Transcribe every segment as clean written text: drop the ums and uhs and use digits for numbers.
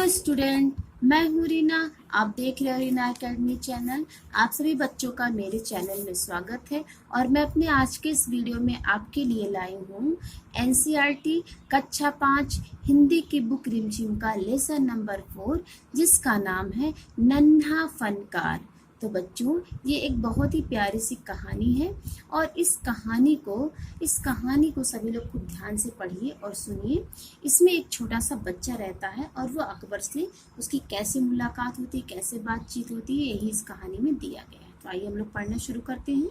Hello student, मैं हूँ रीना। आप देख रहे हो रीना एकेडमी चैनल। आप सभी बच्चों का मेरे चैनल में स्वागत है और मैं अपने आज के इस वीडियो में आपके लिए लाई हूँ एनसीईआरटी कक्षा 5 हिंदी की बुक रिमझिम का लेसन नंबर 4, जिसका नाम है नन्हा फनकार। तो बच्चों, ये एक बहुत ही प्यारी सी कहानी है और इस कहानी को सभी लोग खूब ध्यान से पढ़िए और सुनिए। इसमें एक छोटा सा बच्चा रहता है और वो अकबर से उसकी कैसे मुलाकात होती है, कैसे बातचीत होती है, यही इस कहानी में दिया गया है। तो आइए हम लोग पढ़ना शुरू करते हैं।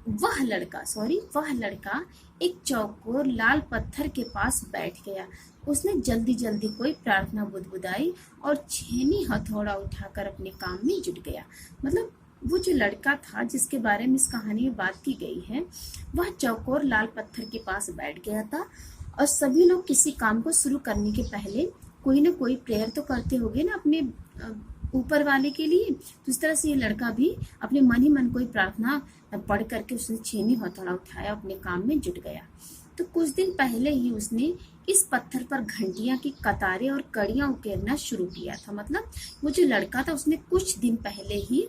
वह लड़का एक चौकोर लाल पत्थर के पास बैठ गया। उसने जल्दी जल्दी कोई प्रार्थना बुदबुदाई और छेनी हथौड़ा उठाकर अपने काम में जुट गया। मतलब वो जो लड़का था जिसके बारे में इस कहानी में बात की गई है, वह चौकोर लाल पत्थर के पास बैठ गया था और सभी लोग किसी काम को शुरू करने के पहले कोई ना कोई प्रेयर तो करते होंगे ना अपने ऊपर वाले के लिए। तो इस तरह से ये लड़का भी अपने मन ही मन कोई प्रार्थना पढ़ करके उसने छेनी हथौड़ा उठाया, अपने काम में जुट गया। तो कुछ दिन पहले ही उसने इस पत्थर पर घंटियां की कतारें और कड़ियां उकेरना शुरू किया था। मतलब वो जो लड़का था उसने कुछ दिन पहले ही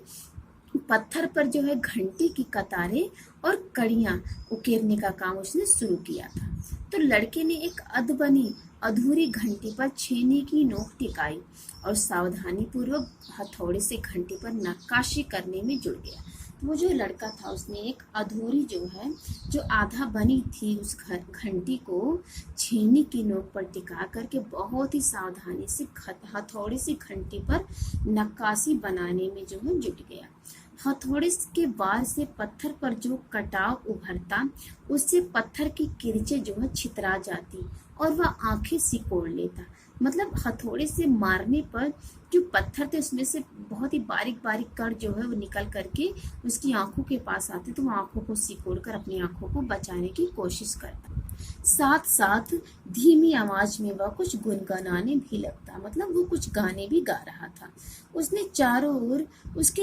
पत्थर पर जो है घंटी की कतारें और कड़ियां उकेरने का काम उसने शुरू किया था। तो लड़के ने एक अधबनी अधूरी घंटी पर छेनी की नोक टिकाई और सावधानी पूर्वक हथौड़े से घंटी पर नक्काशी करने में जुड़ गया। तो वो जो लड़का था उसने एक अधूरी जो आधा बनी थी उस घंटी को छेनी की नोक पर टिका करके बहुत ही सावधानी से हथौड़े से घंटी पर नक्काशी बनाने में जुट गया। हथौड़े के वार से पत्थर पर जो कटाव उभरता, उससे पत्थर की किरचें छितरा जाती और वह आंखें सिकोड़ लेता। मतलब हथौड़े से मारने पर जो पत्थर थे उसमें से बहुत ही बारीक बारीक कण वो निकल करके उसकी आंखों के पास आते, तो वो आंखों को सिकोड़ कर अपनी आंखों को बचाने की कोशिश करता। साथ साथ धीमी आवाज में वह कुछ गुनगुनाने भी लगता। मतलब वो कुछ गाने भी गा रहा था। उसके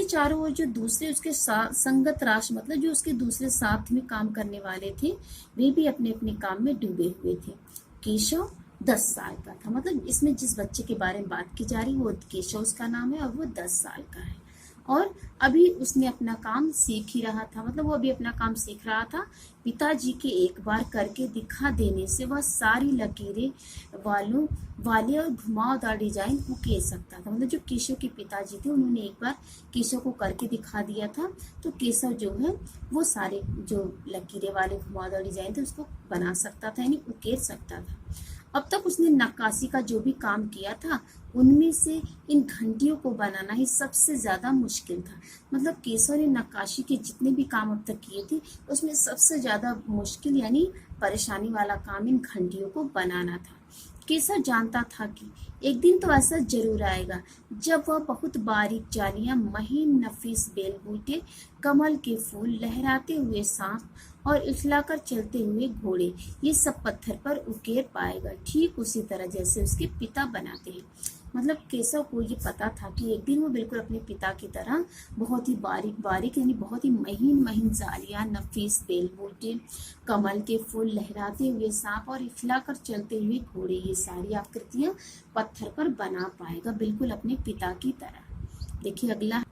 चारों ओर जो दूसरे उसके संगत राशि, मतलब जो उसके दूसरे साथ में काम करने वाले थे, वे भी अपने अपने काम में डूबे हुए थे। केशव 10 साल का था। मतलब इसमें जिस बच्चे के बारे में बात की जा रही है वो केशव उसका नाम है और वो 10 साल का है और अभी उसने अपना काम सीख ही रहा था। मतलब वो अभी अपना काम सीख रहा था। पिताजी के एक बार करके दिखा देने से वह सारी लकीरें वाले और घुमावदार डिजाइन उकेर सकता था। मतलब जो केशव के पिताजी थे उन्होंने एक बार केशव को करके दिखा दिया था, तो केशव वो सारे जो लकीरें वाले घुमावदार डिजाइन थे उसको बना सकता था, यानी उकेर सकता था। अब तक उसने नक्काशी का जो भी काम किया था उनमें से इन घंटियों को बनाना ही सबसे ज्यादा मुश्किल था। मतलब केशव ने नक्काशी के जितने भी काम अब तक किए थे उसमें सबसे ज्यादा मुश्किल यानी परेशानी वाला काम इन घंटियों को बनाना था। केशव जानता था कि एक दिन तो ऐसा जरूर आएगा जब वह बहुत बारीक जालियां, महीन नफीस बेल बूटे, कमल के फूल, लहराते हुए सांप और इखलाकर चलते हुए घोड़े ये सब पत्थर पर उकेर पाएगा, ठीक उसी तरह जैसे उसके पिता बनाते हैं। मतलब केशव को ये पता था कि एक दिन वो बिल्कुल अपने पिता की तरह बहुत ही बारीक बारीक यानी बहुत ही महीन महीन जालियां, नफीस बेल बूटे, कमल के फूल, लहराते हुए सांप और इखलाकर चलते हुए घोड़े ये सारी आकृतियां पत्थर पर बना पाएगा, बिल्कुल अपने पिता की तरह। देखिए अगला।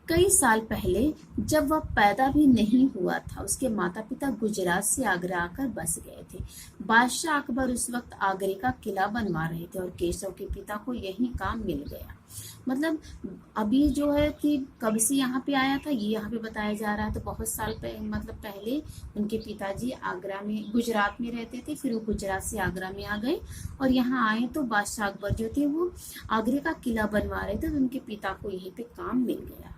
कई साल पहले जब वह पैदा भी नहीं हुआ था, उसके माता पिता गुजरात से आगरा आकर बस गए थे। बादशाह अकबर उस वक्त आगरे का किला बनवा रहे थे और केशव के पिता को यही काम मिल गया। मतलब अभी कि कब से यहाँ पे आया था ये यहाँ पे बताया जा रहा है। तो बहुत साल पहले उनके पिताजी आगरा में गुजरात में रहते थे, फिर वो गुजरात से आगरा में आ गए और यहाँ आए तो बादशाह अकबर जो थे वो आगरे का किला बनवा रहे थे, तो उनके पिता को यहीं पे काम मिल गया।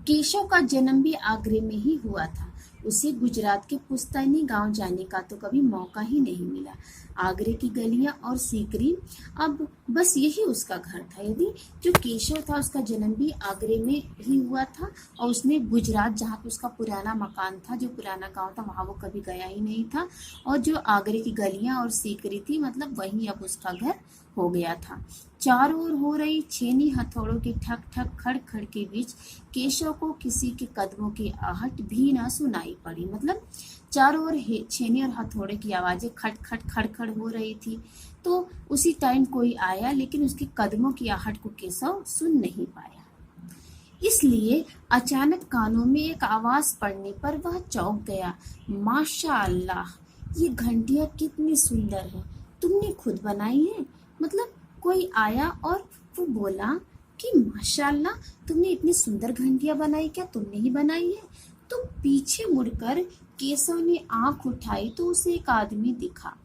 केशव का जन्म भी आगरे में ही हुआ था। उसे गुजरात के पुश्तैनी गांव जाने का तो कभी मौका ही नहीं मिला। आगरे की गलियां और सीकरी, अब बस यही उसका घर था। यदि जो केशव था उसका जन्म भी आगरे में ही हुआ था और उसने गुजरात जहाँ पे उसका पुराना मकान था, जो पुराना गांव था, वहां वो कभी गया ही नहीं था। और जो आगरे की गलियां और सीकरी थी, मतलब वही अब उसका घर हो गया था। चारों ओर हो रही छेनी हथौड़ों के ठक ठक खड़ खड़ के बीच केशव को किसी के कदमों की आहट भी न सुनाई पड़ी। मतलब चारों ओर छेनी और हथौड़े की आवाजें खट खट खड़ खड़ हो रही थी। तो उसी टाइम कोई आया, लेकिन उसके कदमों की आहट को केशव सुन नहीं पाया। इसलिए अचानक कानों में एक आवाज पड़ने पर वह चौंक गया। माशा अल्लाह, ये घंटियां कितनी सुंदर है, तुमने खुद बनाई है? मतलब कोई आया और वो बोला कि माशाअल्लाह, तुमने इतनी सुंदर घंटियां बनाई, क्या तुमने ही बनाई है? तो पीछे मुड़कर केशव ने आंख उठाई तो उसे एक आदमी दिखा।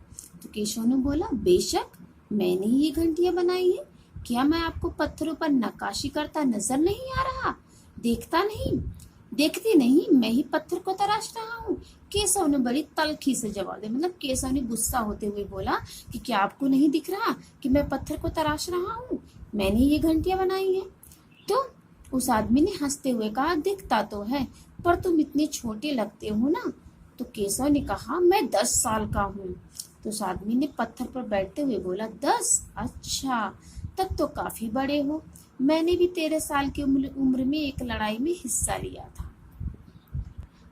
तो केशव ने बोला, बेशक मैंने ही ये घंटियां बनाई है। क्या मैं आपको पत्थरों पर नक्काशी करता नजर नहीं आ रहा? देखते नहीं, मैं ही पत्थर को तराश रहा हूँ। केशव ने बड़ी तल्खी से जवाब दिया। मतलब केशव ने गुस्सा होते हुए बोला कि क्या आपको नहीं दिख रहा कि मैं पत्थर को तराश रहा हूँ? मैंने ये घंटियां बनाई है। तो उस आदमी ने हंसते हुए कहा, दिखता तो है, पर तुम इतने छोटे लगते हो ना। तो केशव ने कहा, मैं 10 साल का हूँ। तो उस आदमी ने पत्थर पर बैठते हुए बोला, 10? अच्छा, तब तो काफी बड़े हो। मैंने भी 13 साल की उम्र में एक लड़ाई में हिस्सा लिया था।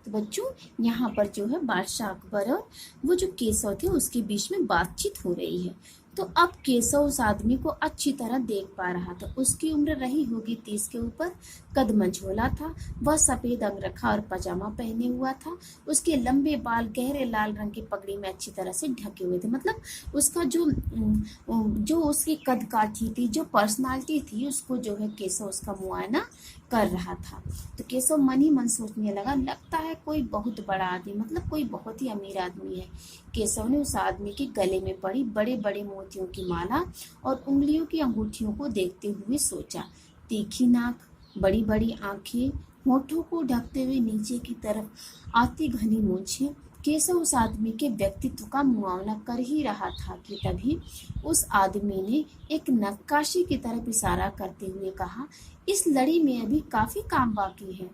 तो बच्चों, यहाँ पर जो है बादशाह अकबर और वो जो केशव थे उसके बीच में बातचीत हो रही है। तो अब केशव उस आदमी को अच्छी तरह देख पा रहा था। उसकी उम्र रही होगी 30 के ऊपर, कद मंझोला था, वह सफेद अंगरखा और पजामा पहने हुआ था। उसके लंबे बाल गहरे लाल रंग की पगड़ी में अच्छी तरह से ढके हुए थे। मतलब उसका जो उसकी कद काठी थी, जो पर्सनालिटी थी, उसको जो है केशव उसका मुआयना कर रहा था। तो केशव मन ही मन सोचने लगा, लगता है कोई बहुत बड़ा आदमी, मतलब कोई बहुत ही अमीर आदमी है। केशव ने उस आदमी के गले में पड़ी बड़े बड़े मोतियों की माला और उंगलियों की अंगूठियों को देखते हुए सोचा। तीखी नाक, बड़ी बड़ी आंखें, होठों को ढकते हुए नीचे की तरफ आती घनी मूछें। केशव उस आदमी के व्यक्तित्व का मुआयना कर ही रहा था कि तभी उस आदमी ने एक नक्काशी की तरफ इशारा करते हुए कहा, इस लड़ी में अभी काफी काम बाकी है।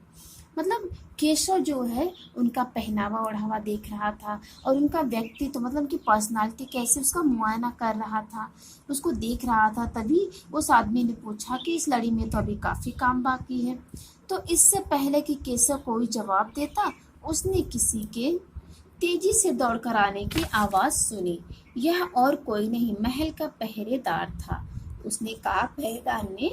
मतलब केशव जो है उनका पहनावा ओढ़ावा देख रहा था और उनका व्यक्तित्व, मतलब उनकी पर्सनालिटी कैसे, उसका मुआयना कर रहा था, उसको देख रहा था। तभी उस आदमी ने पूछा कि इस लड़ी में तो अभी काफी काम बाकी है। तो इससे पहले कि केशव कोई जवाब देता, उसने किसी के तेजी से दौड़कर आने की आवाज सुनी। यह और कोई नहीं, महल का पहरेदार था। उसने कहा, पहरेदार ने,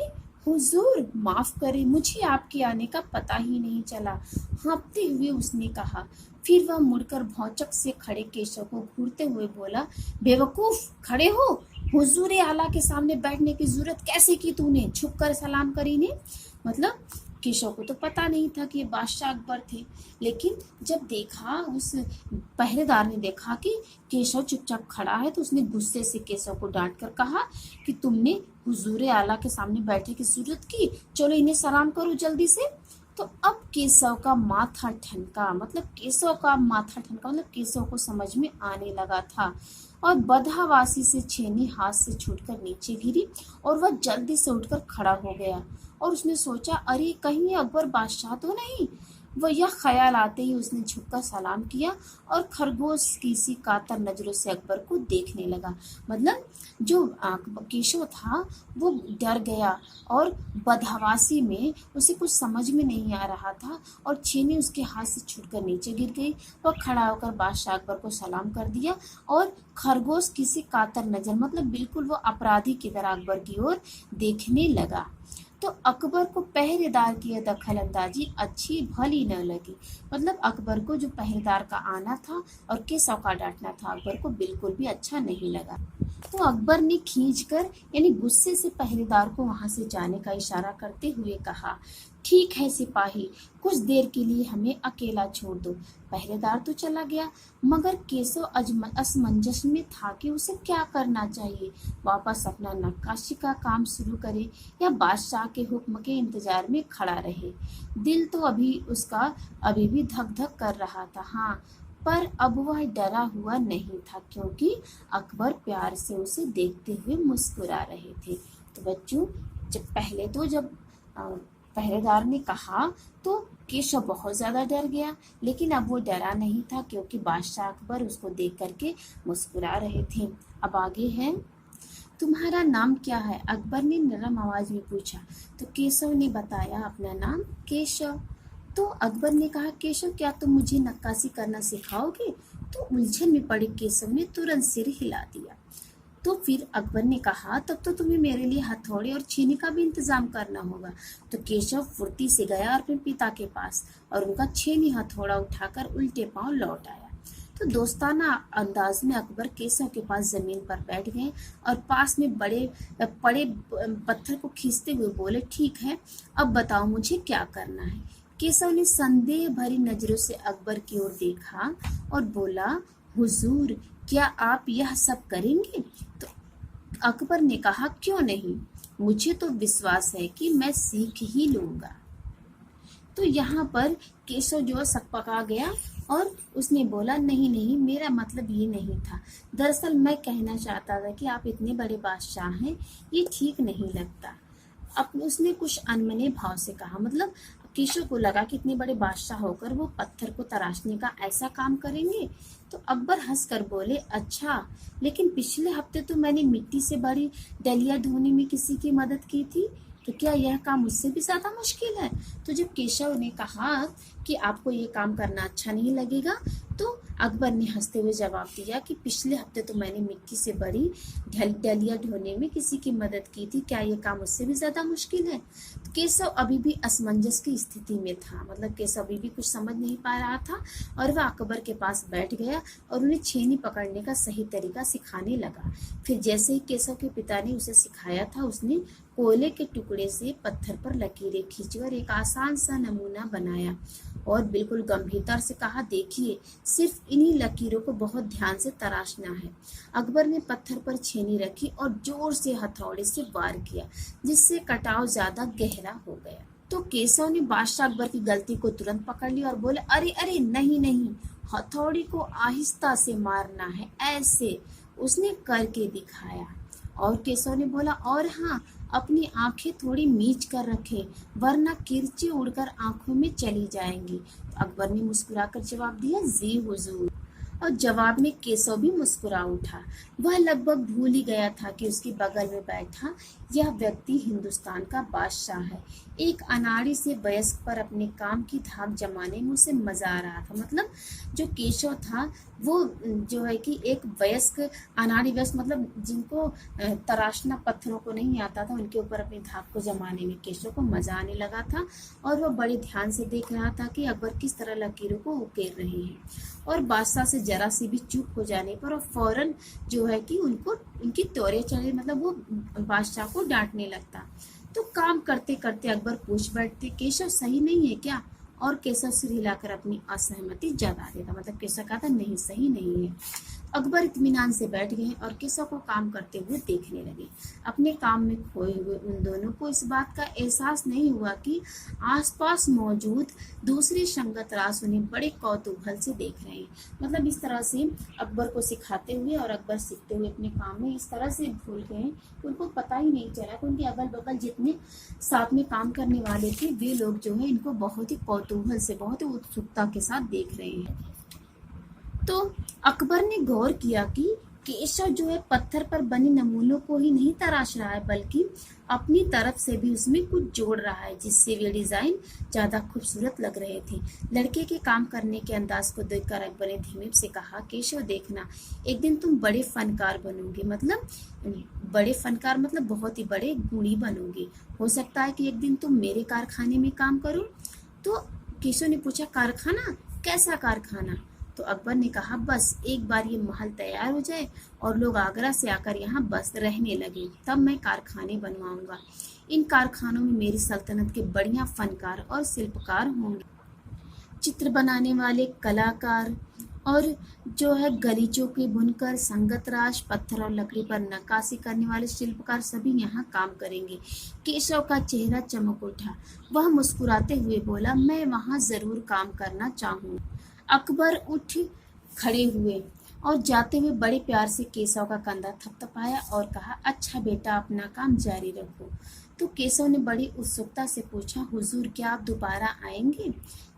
हुजूर माफ करें, मुझे आपके आने का पता ही नहीं चला, हाँफते हुए उसने कहा। फिर वह मुड़कर भौचक से खड़े केशव को घूरते हुए बोला, बेवकूफ, खड़े हो? हुजूर आला के सामने बैठने की जरूरत कैसे की तूने? छुप कर सलाम करी ने। मतलब केशव को तो पता नहीं था कि ये बादशाह अकबर थे, लेकिन जब देखा, उस पहरेदार ने देखा कि केशव चुपचाप खड़ा है, तो उसने गुस्से से केशव को डांट कर कहा कि तुमने हुजूर आला के सामने बैठने की जरूरत की, चलो इन्हें सलाम करो जल्दी से। तो अब केशव का माथा ठनका, मतलब केशव को समझ में आने लगा था और बदहवासी से छेनी हाथ से छूटकर नीचे गिरी और वह जल्दी से उठकर खड़ा हो गया और उसने सोचा, अरे कहीं ये अकबर बादशाह तो नहीं। वह यह ख्याल आते ही उसने झुककर सलाम किया और खरगोश की सी कातर नजरों से अकबर को देखने लगा। मतलब जो केशव था वो डर गया और बदहवासी में उसे कुछ समझ में नहीं आ रहा था और छेनी उसके हाथ से छूटकर नीचे गिर गई। वह खड़ा होकर बादशाह अकबर को सलाम कर दिया और खरगोश किसी कातर नजर, मतलब बिल्कुल वो अपराधी की तरह अकबर की ओर देखने लगा। तो अकबर को पहरेदार की यह दखल अंदाजी अच्छी भली न लगी। मतलब अकबर को जो पहरेदार का आना था और केशव का डांटना था, अकबर को बिल्कुल भी अच्छा नहीं लगा। तो अकबर ने खींचकर यानी गुस्से से पहरेदार को वहां से जाने का इशारा करते हुए कहा, ठीक है सिपाही, कुछ देर के लिए हमें अकेला छोड़ दो। पहरेदार तो चला गया, मगर केशव असमंजस में था कि उसे क्या करना चाहिए, वापस अपना नक्काशी का काम शुरू करे या बादशाह के हुक्म के इंतजार में खड़ा रहे। दिल तो उसका अभी भी धक धक कर रहा था। हाँ, पर अब वह डरा हुआ नहीं था, क्योंकि अकबर प्यार से उसे देखते हुए मुस्कुरा रहे थे। तो बच्चों, जब पहरेदार ने कहा तो केशव बहुत ज्यादा डर गया, लेकिन अब वो डरा नहीं था, क्योंकि बादशाह अकबर उसको देख करके मुस्कुरा रहे थे। अब आगे है, तुम्हारा नाम क्या है? अकबर ने नरम आवाज में पूछा। तो केशव ने बताया अपना नाम केशव। तो अकबर ने कहा, केशव क्या तुम मुझे नक्काशी करना सिखाओगे? तो उलझन में पड़े केशव ने तुरंत सिर हिला दिया। तो फिर अकबर ने कहा, तब तो तुम्हें मेरे लिए हथौड़े और छीनी का भी इंतजाम करना होगा। तो केशव फुर्ती से गया अपने पिता के पास और उनका छेनी हथौड़ा उठाकर उल्टे पांव लौट आया। तो दोस्ताना अंदाज में अकबर केशव के पास जमीन पर बैठ गए और पास में बड़े पड़े पत्थर को खींचते हुए बोले, ठीक है, अब बताओ मुझे क्या करना है। केशव ने संदेह भरी नजरों से अकबर की ओर देखा और बोला, हुजूर, क्या आप यह सब करेंगे? तो अकबर ने कहा, क्यों नहीं, मुझे तो विश्वास है कि मैं सीख ही लूंगा। तो यहाँ पर केशव जो सकपका गया और उसने बोला, नहीं नहीं, मेरा मतलब ये नहीं था। दरअसल मैं कहना चाहता था कि आप इतने बड़े बादशाह हैं, ये ठीक नहीं लगता। अब उसने कुछ अनमने भाव से कहा, मतलब केशव को लगा कि इतने बड़े बादशाह होकर वो पत्थर को तराशने का ऐसा काम करेंगे। तो अकबर हंसकर बोले, अच्छा, लेकिन पिछले हफ्ते तो मैंने मिट्टी से बड़ी डलिया ढोने में किसी की मदद की थी, तो क्या यह काम मुझसे भी ज्यादा मुश्किल है? तो जब केशव ने कहा कि आपको ये काम करना अच्छा नहीं लगेगा, तो अकबर ने हंसते हुए जवाब दिया कि पिछले हफ्ते तो मैंने मिट्टी से बड़ी डलिया ढोने में किसी की मदद की थी, क्या ये काम उससे भी ज्यादा मुश्किल है? तो केशव अभी भी असमंजस की स्थिति में था, मतलब केशव अभी भी कुछ समझ नहीं पा रहा था और वह अकबर के पास बैठ गया और उन्हें छेनी पकड़ने का सही तरीका सिखाने लगा। फिर जैसे ही केशव के पिता ने उसे सिखाया था, उसने कोयले के टुकड़े से पत्थर पर लकीरें खींची और एक आसान सा नमूना बनाया और बिल्कुल गंभीरता से कहा, देखिए, सिर्फ इन्हीं लकीरों को बहुत ध्यान से तराशना है। अकबर ने पत्थर पर छेनी रखी और जोर से हथौड़े से वार किया, जिससे कटाव ज्यादा गहरा हो गया। तो केशव ने बादशाह अकबर की गलती को तुरंत पकड़ लिया और बोले, अरे अरे, नहीं नहीं, हथौड़ी को आहिस्ता से मारना है, ऐसे। उसने करके दिखाया और केशव ने बोला, और हाँ, अपनी आंखें थोड़ी मीच कर रखें, वरना किरची उड़कर आंखों में चली जाएंगी। तो अकबर ने मुस्कुराकर जवाब दिया, जी हुजूर। और जवाब में केशव भी मुस्कुरा उठा। वह लगभग भूल ही गया था कि उसके बगल में बैठा यह व्यक्ति हिंदुस्तान का बादशाह है। एक अनाड़ी से वयस्क पर अपने काम की धाक जमाने में उसे मजा आ रहा था। मतलब जो केशव था वो जो है कि एक वयस्क अनाड़ी वयस्क, मतलब जिनको तराशना पत्थरों को नहीं आता था, उनके ऊपर अपनी धाक को जमाने में केशव को मजा आने लगा था और वह बड़े ध्यान से देख रहा था कि अकबर किस तरह लकीरों को उकेर रहे हैं। और बादशाह से जरा सी भी चूक हो जाने पर फौरन जो है कि उनको उनकी तौरे चढ़े, मतलब वो बादशाह को डांटने लगता। तो काम करते करते अकबर पूछ बैठते, केशव सही नहीं है क्या? और केशव सिर हिलाकर अपनी असहमति जता देता, मतलब केशव कहता, नहीं, सही नहीं है। अकबर इत्मीनान से बैठ गए और केशव को काम करते हुए देखने लगे। अपने काम में खोए हुए उन दोनों को इस बात का एहसास नहीं हुआ कि आसपास मौजूद दूसरे संगत रास उन्हें बड़े कौतूहल से देख रहे हैं। मतलब इस तरह से अकबर को सिखाते हुए और अकबर सीखते हुए अपने काम में इस तरह से भूल गए, उनको पता ही नहीं चला कि उनके अगल बगल जितने साथ में काम करने वाले थे, वे लोग जो है इनको बहुत ही कौतूहल से, बहुत ही उत्सुकता के साथ देख रहे हैं। तो अकबर ने गौर किया कि केशव जो है पत्थर पर बने नमूनों को ही नहीं तराश रहा है, बल्कि अपनी तरफ से भी उसमें कुछ जोड़ रहा है, जिससे वे डिजाइन ज्यादा खूबसूरत लग रहे थे। लड़के के काम करने के अंदाज को देखकर अकबर ने धीमे से कहा, केशव देखना, एक दिन तुम बड़े फनकार बनोगे, मतलब बड़े फनकार मतलब बहुत ही बड़े गुणी बनोगे। हो सकता है कि एक दिन तुम मेरे कारखाने में काम करो। तो केशव ने पूछा, कारखाना? कैसा कारखाना? तो अकबर ने कहा, बस एक बार ये महल तैयार हो जाए और लोग आगरा से आकर यहाँ बस रहने लगे, तब मैं कारखाने बनवाऊंगा। इन कारखानों में मेरी सल्तनत के बढ़िया फनकार और शिल्पकार होंगे, चित्र बनाने वाले कलाकार और जो है गलीचों के बुनकर, संगतराज, पत्थर और लकड़ी पर नक्काशी करने वाले शिल्पकार सभी यहाँ काम करेंगे। केशव का चेहरा चमक उठा। वह मुस्कुराते हुए बोला, मैं वहाँ जरूर काम करना चाहूँगा। अकबर उठ खड़े हुए और जाते हुए बड़े प्यार से केशव का कंधा थपथपाया और कहा, अच्छा बेटा, अपना काम जारी रखो। तो केशव ने बड़ी उत्सुकता से पूछा, हुजूर क्या आप दोबारा आएंगे?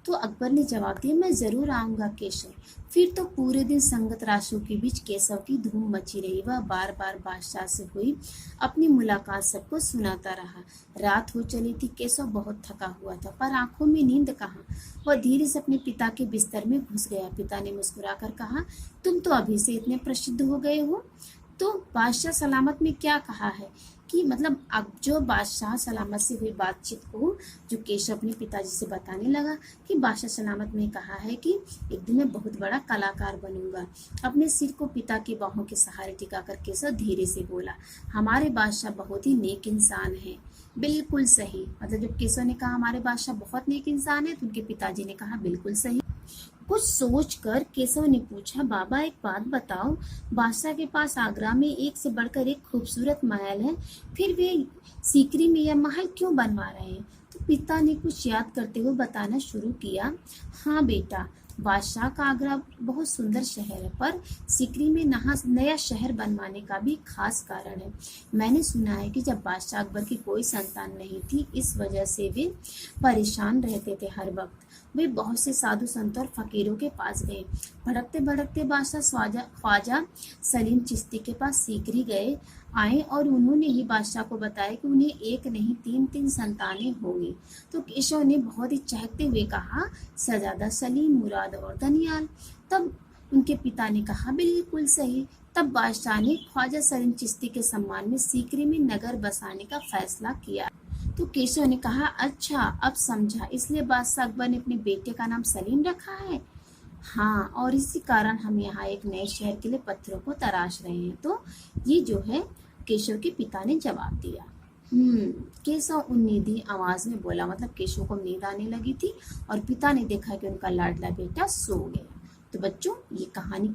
तो अकबर ने जवाब दिया, मैं जरूर आऊंगा केशव। फिर तो पूरे दिन संगत राशियों के बीच केशव की धूम मची रही। वह बार बार बादशाह से हुई अपनी मुलाकात सबको सुनाता रहा। रात हो चली थी। केशव बहुत थका हुआ था, पर आंखों में नींद कहाँ। वह धीरे से अपने पिता के बिस्तर में घुस गया। पिता ने मुस्कुराकर कहा, तुम तो अभी से इतने प्रसिद्ध हो गए हो। तो बादशाह सलामत में क्या कहा है कि मतलब अब जो बादशाह सलामत से हुई बातचीत को जो केशव अपने पिताजी से बताने लगा कि बादशाह सलामत ने कहा है कि एक दिन मैं बहुत बड़ा कलाकार बनूंगा। अपने सिर को पिता की बाहों के सहारे टिकाकर केशव धीरे से बोला, हमारे बादशाह बहुत ही नेक इंसान है। बिल्कुल सही। मतलब जब केशव ने कहा हमारे बादशाह बहुत नेक इंसान है तो उनके पिताजी ने कहा बिल्कुल सही। कुछ सोचकर केशव ने पूछा, बाबा एक बात बताओ, बादशाह के पास आगरा में एक से बढ़कर एक खूबसूरत महल है, फिर वे सीकरी में यह महल क्यों बनवा रहे हैं? तो पिता ने कुछ याद करते हुए बताना शुरू किया, हाँ बेटा, बादशाह का आगरा बहुत सुंदर शहर है, पर सीकरी में नया शहर बनवाने का भी खास कारण है। मैंने सुना है कि जब बादशाह अकबर की कोई संतान नहीं थी, इस वजह से वे परेशान रहते थे। हर वक्त वे बहुत से साधु संतों और फकीरों के पास गए। भटकते भटकते बादशाह ख्वाजा सलीम चिश्ती के पास सीकरी आए और उन्होंने ही बादशाह को बताया कि उन्हें एक नहीं तीन तीन संतानें होंगी। तो केशव ने बहुत ही चहकते हुए कहा, सजादा, सलीम, मुराद और दनियाल। तब उनके पिता ने कहा, बिल्कुल सही। तब बादशाह ने ख्वाजा सलीम चिश्ती के सम्मान में सीकरी में नगर बसाने का फैसला किया। तो केशव ने कहा, अच्छा अब समझा, इसलिए बादशाह अकबर ने अपने बेटे का नाम सलीम रखा है। हाँ, और इसी कारण हम यहाँ एक नए शहर के लिए पत्थरों को तराश रहे हैं। तो ये जो है केशव के पिता ने जवाब दिया। केशव उन्नीदी आवाज में बोला। मतलब केशव को नींद आने लगी थी और पिता ने देखा कि उनका लाडला बेटा सो गया। तो बच्चों, ये कहानी